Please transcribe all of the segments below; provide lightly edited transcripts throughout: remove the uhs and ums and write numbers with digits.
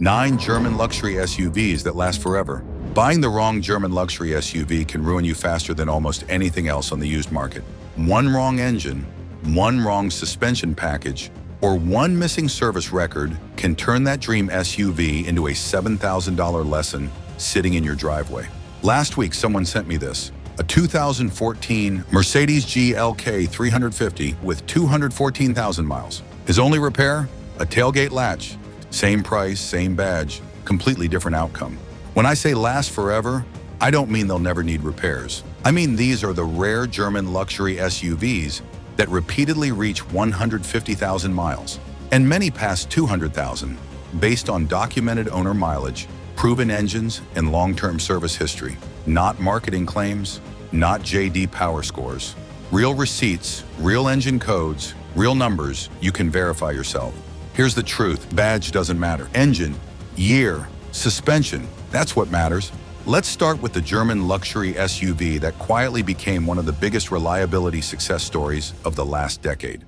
9 German luxury SUVs that last forever. Buying the wrong German luxury SUV can ruin you faster than almost anything else on the used market. One wrong engine, one wrong suspension package, or one missing service record can turn that dream SUV into a $7,000 lesson sitting in your driveway. Last week, someone sent me this. A 2014 Mercedes GLK 350 with 214,000 miles. His only repair? A tailgate latch. Same price, same badge, completely different outcome. When I say last forever, I don't mean they'll never need repairs. I mean these are the rare German luxury SUVs that repeatedly reach 150,000 miles, and many pass 200,000, based on documented owner mileage, proven engines, and long-term service history. Not marketing claims, not JD Power scores. Real receipts, real engine codes, real numbers you can verify yourself. Here's the truth, badge doesn't matter. Engine, year, suspension, that's what matters. Let's start with the German luxury SUV that quietly became one of the biggest reliability success stories of the last decade.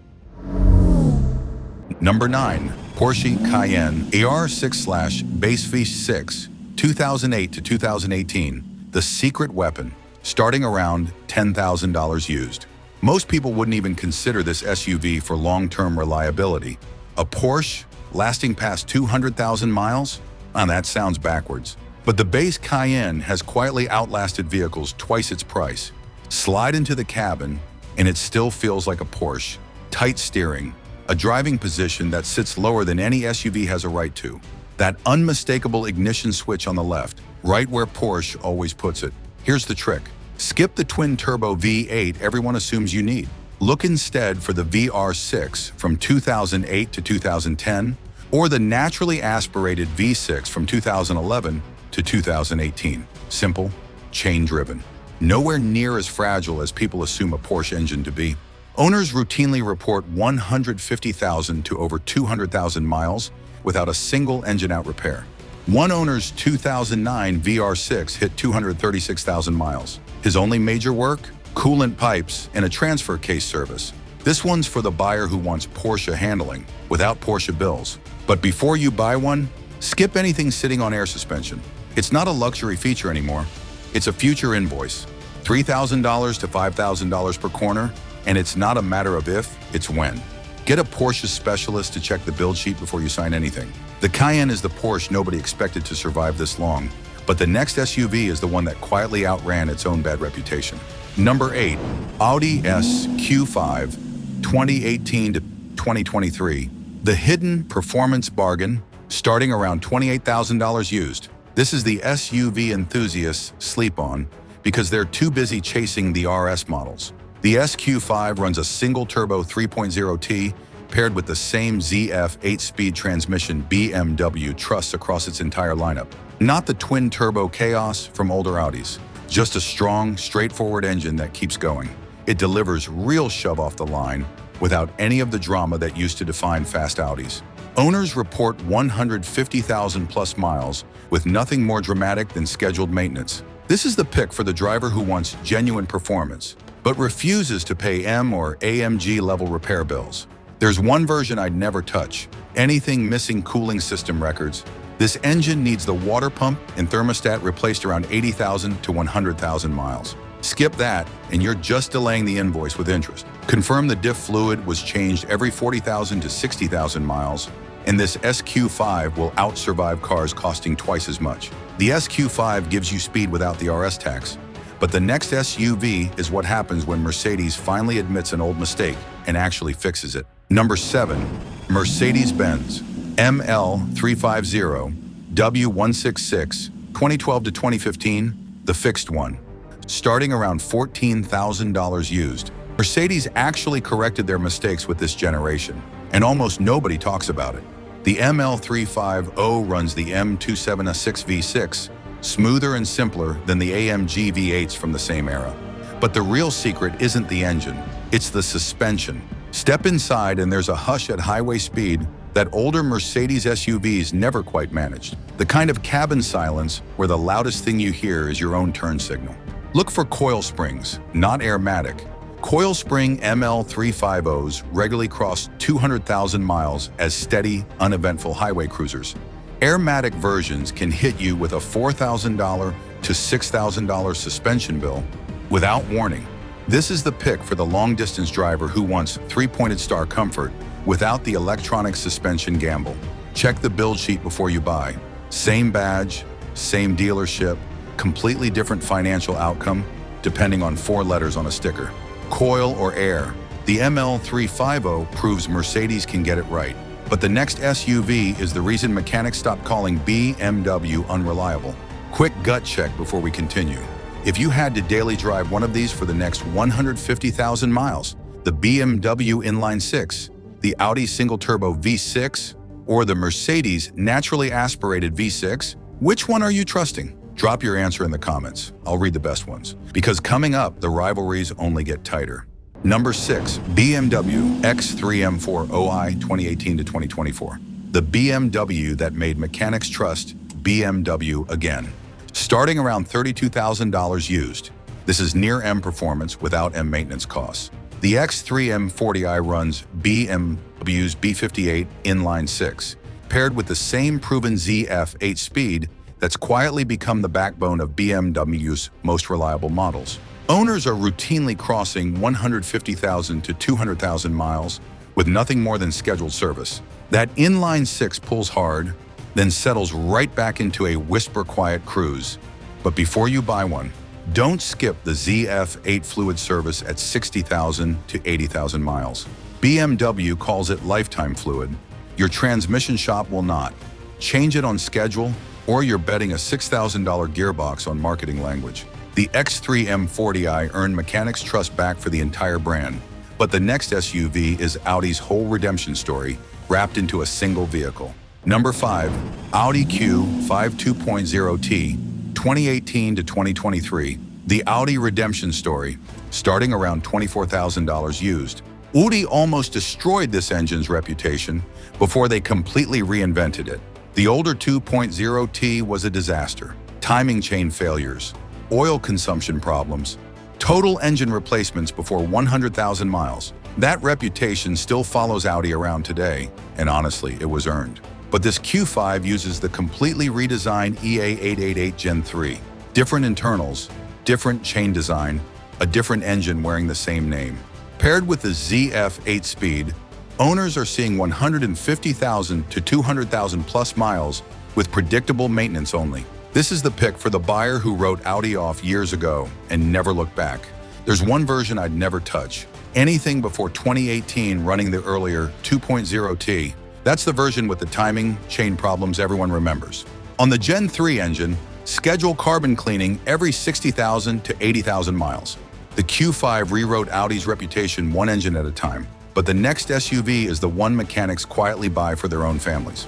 Number 9. Porsche Cayenne AR6/Base V6, 2008 to 2018. The secret weapon, starting around $10,000 used. Most people wouldn't even consider this SUV for long-term reliability. A Porsche lasting past 200,000 miles? That sounds backwards. But the base Cayenne has quietly outlasted vehicles twice its price. Slide into the cabin, and it still feels like a Porsche. Tight steering, a driving position that sits lower than any SUV has a right to. That unmistakable ignition switch on the left, right where Porsche always puts it. Here's the trick. Skip the twin-turbo V8 everyone assumes you need. Look instead for the VR6 from 2008 to 2010, or the naturally aspirated V6 from 2011 to 2018. Simple, chain-driven. Nowhere near as fragile as people assume a Porsche engine to be. Owners routinely report 150,000 to over 200,000 miles without a single engine-out repair. One owner's 2009 VR6 hit 236,000 miles. His only major work? Coolant pipes and a transfer case service. This one's for the buyer who wants Porsche handling without Porsche bills. But before you buy one, skip anything sitting on air suspension. It's not a luxury feature anymore. It's a future invoice. $3,000 to $5,000 per corner, and it's not a matter of if, it's when. Get a Porsche specialist to check the build sheet before you sign anything. The Cayenne is the Porsche nobody expected to survive this long, but the next SUV is the one that quietly outran its own bad reputation. Number 8. Audi SQ5, 2018 to 2023. The hidden performance bargain, starting around $28,000 used. This is the SUV enthusiasts sleep on because they're too busy chasing the RS models. The SQ5 runs a single-turbo 3.0T paired with the same ZF 8-speed transmission BMW trusts across its entire lineup. Not the twin-turbo chaos from older Audis. Just a strong, straightforward engine that keeps going. It delivers real shove off the line without any of the drama that used to define fast Audis. Owners report 150,000 plus miles with nothing more dramatic than scheduled maintenance. This is the pick for the driver who wants genuine performance, but refuses to pay M or AMG level repair bills. There's one version I'd never touch. Anything missing cooling system records. This engine needs the water pump and thermostat replaced around 80,000 to 100,000 miles. Skip that, and you're just delaying the invoice with interest. Confirm the diff fluid was changed every 40,000 to 60,000 miles, and this SQ5 will out-survive cars costing twice as much. The SQ5 gives you speed without the RS tax, but the next SUV is what happens when Mercedes finally admits an old mistake and actually fixes it. Number 7. Mercedes-Benz ML350 W166, 2012 to 2015, the fixed one, starting around $14,000 used. Mercedes actually corrected their mistakes with this generation, and almost nobody talks about it. The ML350 runs the M276 V6, smoother and simpler than the AMG V8s from the same era. But the real secret isn't the engine, it's the suspension. Step inside and there's a hush at highway speed that older Mercedes SUVs never quite managed. The kind of cabin silence where the loudest thing you hear is your own turn signal. Look for coil springs, not airmatic. Coil spring ML350s regularly cross 200,000 miles as steady, uneventful highway cruisers. Airmatic versions can hit you with a $4,000 to $6,000 suspension bill without warning. This is the pick for the long-distance driver who wants three-pointed star comfort without the electronic suspension gamble. Check the build sheet before you buy. Same badge, same dealership, completely different financial outcome depending on 4 letters on a sticker. Coil or air. The ML350 proves Mercedes can get it right. But the next SUV is the reason mechanics stopped calling BMW unreliable. Quick gut check before we continue. If you had to daily drive one of these for the next 150,000 miles, the BMW Inline 6, the Audi single-turbo V6, or the Mercedes naturally aspirated V6, which one are you trusting? Drop your answer in the comments. I'll read the best ones. Because coming up, the rivalries only get tighter. Number 6, BMW X3 M40i 2018 to 2024. The BMW that made mechanics trust BMW again. Starting around $32,000 used. This is near M performance without M maintenance costs. The X3 M40i runs BMW's B58 inline 6, paired with the same proven ZF 8-speed that's quietly become the backbone of BMW's most reliable models. Owners are routinely crossing 150,000 to 200,000 miles with nothing more than scheduled service. That inline 6 pulls hard, then settles right back into a whisper-quiet cruise. But before you buy one, don't skip the ZF8 fluid service at 60,000 to 80,000 miles. BMW calls it lifetime fluid. Your transmission shop will not. Change it on schedule, or you're betting a $6,000 gearbox on marketing language. The X3 M40i earned mechanics' trust back for the entire brand. But the next SUV is Audi's whole redemption story, wrapped into a single vehicle. Number 5, Audi Q5 2.0T, 2018 to 2023. The Audi redemption story, starting around $24,000 used. Audi almost destroyed this engine's reputation before they completely reinvented it. The older 2.0T was a disaster. Timing chain failures, oil consumption problems, total engine replacements before 100,000 miles. That reputation still follows Audi around today, and honestly, it was earned. But this Q5 uses the completely redesigned EA888 Gen 3. Different internals, different chain design, a different engine wearing the same name. Paired with the ZF 8-speed, owners are seeing 150,000 to 200,000 plus miles with predictable maintenance only. This is the pick for the buyer who wrote Audi off years ago and never looked back. There's one version I'd never touch. Anything before 2018 running the earlier 2.0T. That's the version with the timing chain problems everyone remembers. On the Gen 3 engine, schedule carbon cleaning every 60,000 to 80,000 miles. The Q5 rewrote Audi's reputation one engine at a time, but the next SUV is the one mechanics quietly buy for their own families.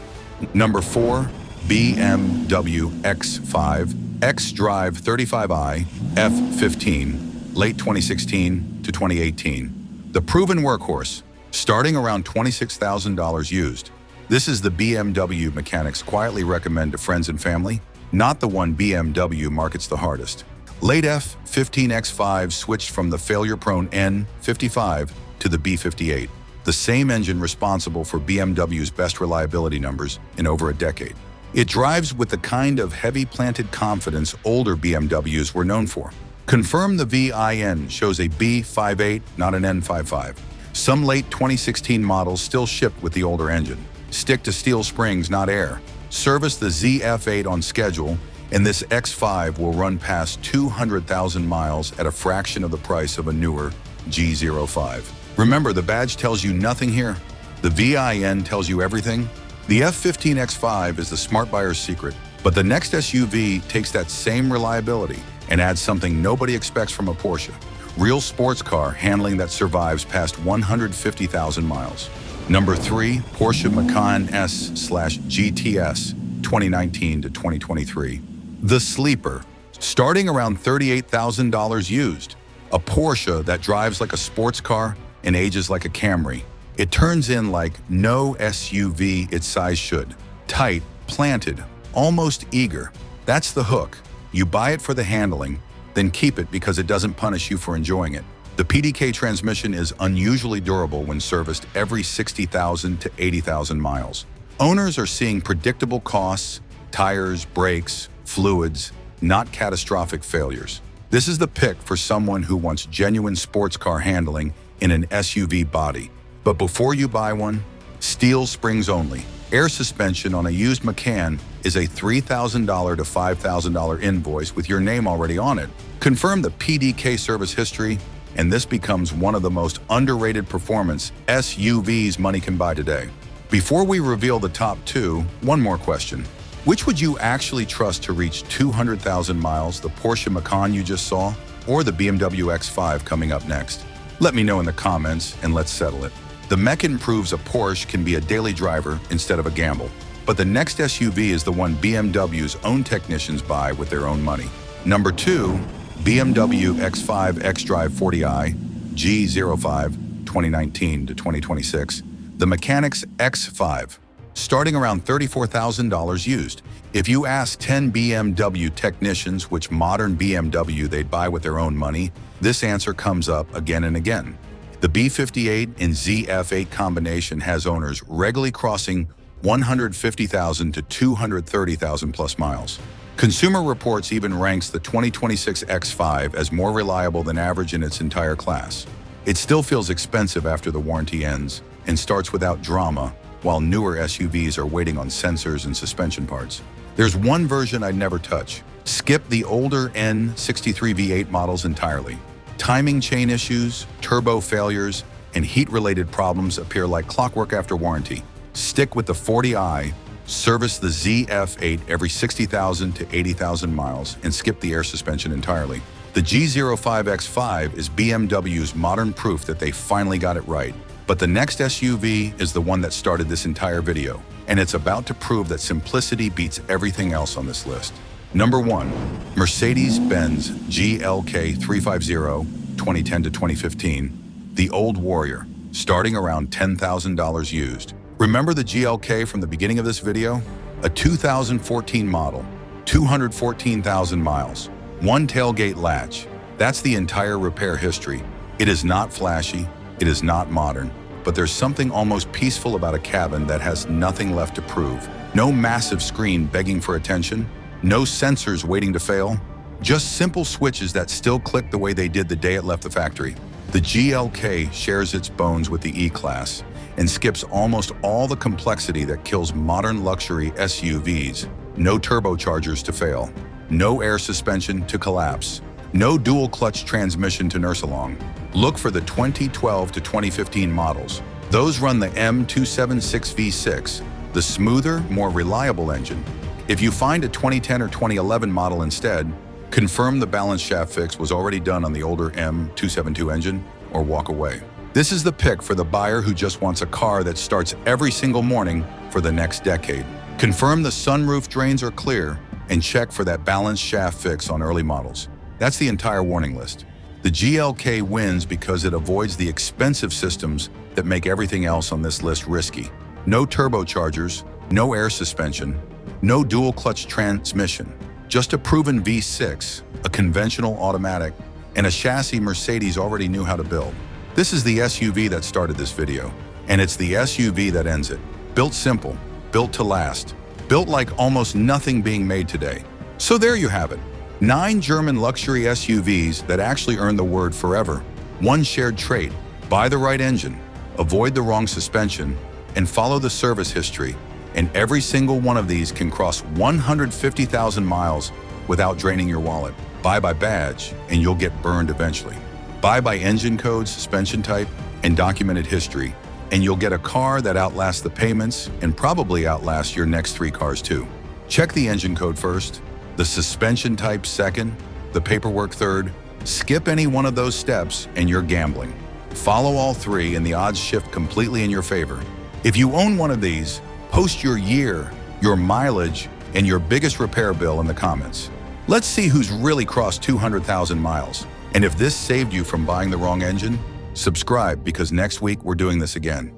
Number 4, BMW X5 xDrive 35i F15, late 2016 to 2018. The proven workhorse, starting around $26,000 used. This is the BMW mechanics quietly recommend to friends and family, not the one BMW markets the hardest. Late F15 X5 switched from the failure-prone N55 to the B58, the same engine responsible for BMW's best reliability numbers in over a decade. It drives with the kind of heavy-planted confidence older BMWs were known for. Confirm the VIN shows a B58, not an N55. Some late 2016 models still shipped with the older engine. Stick to steel springs, not air. Service the ZF8 on schedule, and this X5 will run past 200,000 miles at a fraction of the price of a newer G05. Remember, the badge tells you nothing here. The VIN tells you everything. The F15 X5 is the smart buyer's secret, but the next SUV takes that same reliability and adds something nobody expects from a Porsche. Real sports car handling that survives past 150,000 miles. Number 3, Porsche Macan S/GTS, 2019 to 2023. The sleeper, starting around $38,000 used. A Porsche that drives like a sports car and ages like a Camry. It turns in like no SUV its size should. Tight, planted, almost eager. That's the hook. You buy it for the handling, then keep it because it doesn't punish you for enjoying it. The PDK transmission is unusually durable when serviced every 60,000 to 80,000 miles. Owners are seeing predictable costs, tires, brakes, fluids, not catastrophic failures. This is the pick for someone who wants genuine sports car handling in an SUV body. But before you buy one, steel springs only. Air suspension on a used Macan is a $3,000 to $5,000 invoice with your name already on it. Confirm the PDK service history, and this becomes one of the most underrated performance SUVs money can buy today. Before we reveal the top two, one more question. Which would you actually trust to reach 200,000 miles, the Porsche Macan you just saw, or the BMW X5 coming up next? Let me know in the comments and let's settle it. The Macan proves a Porsche can be a daily driver instead of a gamble. But the next SUV is the one BMW's own technicians buy with their own money. Number 2, BMW X5 xDrive 40i G05 2019 to 2026. The Mechanic's X5, starting around $34,000 used. If you ask 10 BMW technicians which modern BMW they'd buy with their own money, this answer comes up again and again. The B58 and ZF8 combination has owners regularly crossing 150,000 to 230,000 plus miles. Consumer Reports even ranks the 2026 X5 as more reliable than average in its entire class. It still feels expensive after the warranty ends and starts without drama, while newer SUVs are waiting on sensors and suspension parts. There's one version I'd never touch. Skip the older N63 V8 models entirely. Timing chain issues, turbo failures, and heat-related problems appear like clockwork after warranty. Stick with the 40i, service the ZF8 every 60,000 to 80,000 miles, and skip the air suspension entirely. The G05 X5 is BMW's modern proof that they finally got it right. But the next SUV is the one that started this entire video, and it's about to prove that simplicity beats everything else on this list. Number 1, Mercedes-Benz GLK350 2010 to 2015, the Old Warrior, starting around $10,000 used. Remember the GLK from the beginning of this video? A 2014 model, 214,000 miles, one tailgate latch. That's the entire repair history. It is not flashy, it is not modern, but there's something almost peaceful about a cabin that has nothing left to prove. No massive screen begging for attention, no sensors waiting to fail, just simple switches that still click the way they did the day it left the factory. The GLK shares its bones with the E-Class and skips almost all the complexity that kills modern luxury SUVs. No turbochargers to fail, no air suspension to collapse, no dual clutch transmission to nurse along. Look for the 2012 to 2015 models. Those run the M276 V6, the smoother, more reliable engine. If you find a 2010 or 2011 model instead, confirm the balance shaft fix was already done on the older M272 engine or walk away. This is the pick for the buyer who just wants a car that starts every single morning for the next decade. Confirm the sunroof drains are clear and check for that balance shaft fix on early models. That's the entire warning list. The GLK wins because it avoids the expensive systems that make everything else on this list risky. No turbochargers, no air suspension, no dual clutch transmission, just a proven V6, a conventional automatic, and a chassis Mercedes already knew how to build. This is the SUV that started this video, and it's the SUV that ends it. Built simple, built to last, built like almost nothing being made today. So there you have it. 9 German luxury SUVs that actually earn the word forever. One shared trait: buy the right engine, avoid the wrong suspension, and follow the service history. And every single one of these can cross 150,000 miles without draining your wallet. Buy by badge, and you'll get burned eventually. Buy by engine code, suspension type, and documented history, and you'll get a car that outlasts the payments and probably outlasts your next 3 cars too. Check the engine code first, the suspension type second, the paperwork third. Skip any one of those steps and you're gambling. Follow all 3 and the odds shift completely in your favor. If you own one of these, post your year, your mileage, and your biggest repair bill in the comments. Let's see who's really crossed 200,000 miles. And if this saved you from buying the wrong engine, subscribe because next week we're doing this again.